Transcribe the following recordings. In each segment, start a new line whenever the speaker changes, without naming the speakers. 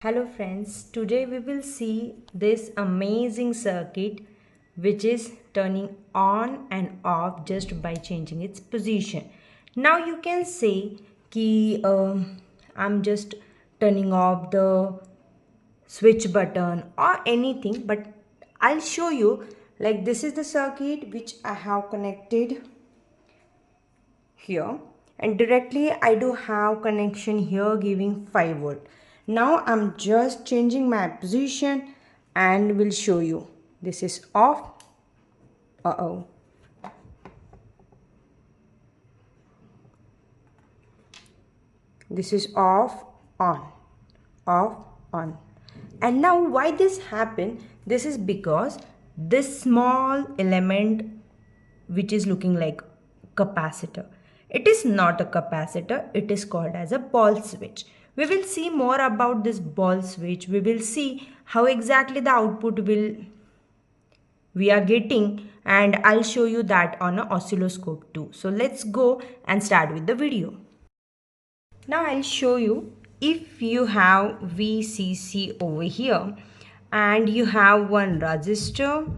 Hello friends, today we will see this amazing circuit which is turning on and off just by changing its position. Now you can say कि I'm just turning off the switch button or anything, but I'll show you. Like, this is the circuit which I have connected here, and directly I do have connection here giving 5 volt. Now I'm just changing my position and will show you. This is off. This is off, on, off, on. And now why this happened? This is because this small element which is looking like capacitor, it is not a capacitor, it is called as a ball switch. We will see more about this ball switch. We will see how exactly the output we are getting, and I'll show you that on an oscilloscope too. So let's go and start with the video. Now I'll show you. If you have VCC over here and you have one resistor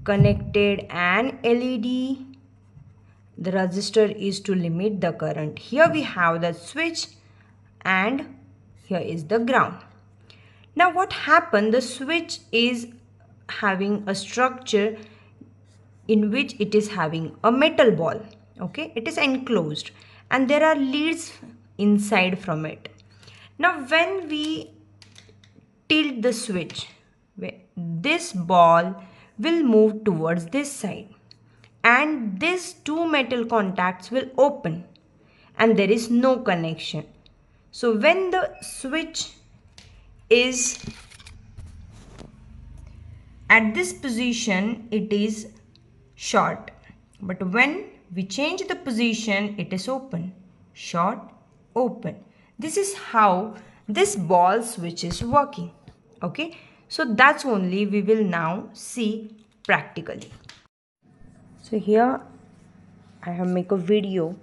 connected and LED, the resistor is to limit the current. Here we have the switch and here is the ground. Now what happened? The switch is having a structure in which it is having a metal ball. Okay, it is enclosed and there are leads inside from it. Now when we tilt the switch, this ball will move towards this side and these two metal contacts will open and there is no connection. So when the switch is at this position, it is short, but when we change the position, it is open, short, open. This is how this ball switch is working. Okay, so that's only we will now see practically. So here I have make a video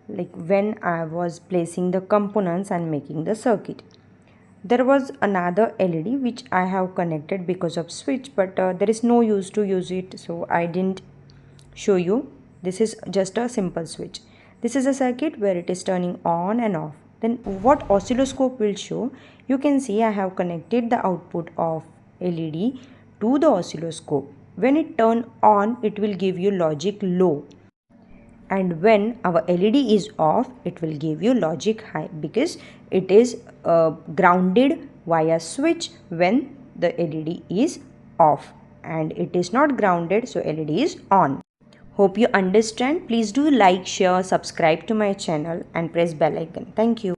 like when I was placing the components and making the circuit. There was another LED which I have connected because of switch, but there is no use to use it, so I didn't show you. This is just a simple switch. This is a circuit where it is turning on and off. Then what oscilloscope will show, you can see I have connected the output of LED to the oscilloscope. When it turn on, it will give you logic low, and when our LED is off, it will give you logic high because it is grounded via switch when the LED is off, and it is not grounded, so LED is on. Hope you understand. Please do like, share, subscribe to my channel and press bell icon. Thank you.